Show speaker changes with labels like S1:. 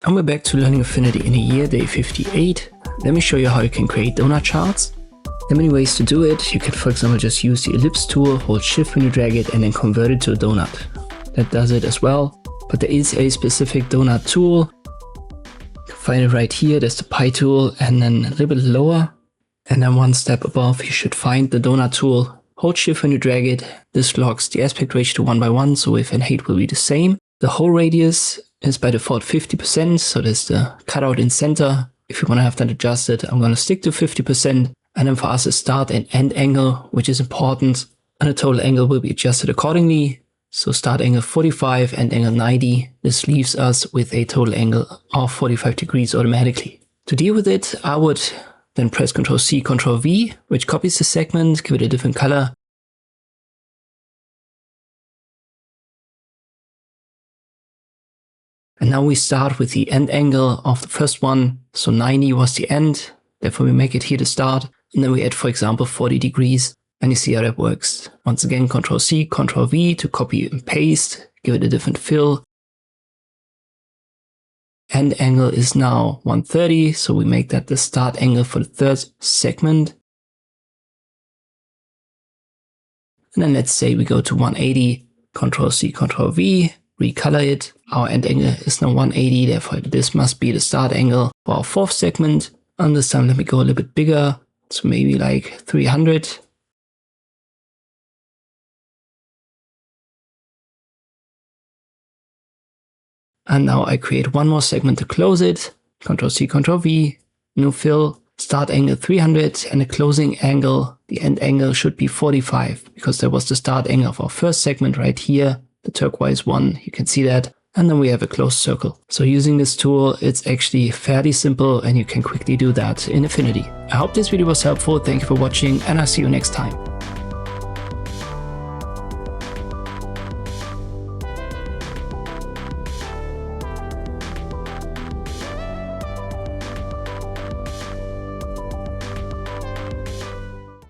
S1: And we're back to learning Affinity in a year, day 58. Let me show you how you can create donut charts. There are many ways to do it. You can, for example, just use the ellipse tool, hold shift when you drag it, and then convert it to a donut. That does it as well. But there is a specific donut tool. You can find it right here. There's the pi tool, and then a little bit lower. And then one step above, you should find the donut tool. Hold shift when you drag it. This locks the aspect ratio to 1:1, so width and height will be the same. The hole radius is by default 50%, so there's the cutout in center. If you want to have that adjusted, I'm going to stick to 50%. And then for us, a start and end angle, which is important. And the total angle will be adjusted accordingly. So start angle 45, end angle 90. This leaves us with a total angle of 45 degrees automatically. To deal with it, I would then press Ctrl C, Ctrl V, which copies the segment, give it a different color. And now we start with the end angle of the first one. So 90 was the end. Therefore we make it here the start. And then we add, for example, 40 degrees. And you see how that works. Once again, Ctrl C, Ctrl V to copy and paste. Give it a different fill. End angle is now 130. So we make that the start angle for the third segment. And then let's say we go to 180. Ctrl C, Ctrl V. Recolor it. Our end angle is now 180, therefore this must be the start angle for our fourth segment. And this time let me go a little bit bigger, so maybe like 300. And now I create one more segment to close it. Ctrl C, Ctrl V, new fill, start angle 300, and the closing angle, the end angle should be 45, because that was the start angle of our first segment right here. The turquoise one, you can see that. And then we have a closed circle. So using this tool, it's actually fairly simple and you can quickly do that in Affinity. I hope this video was helpful. Thank you for watching and I'll see you next time.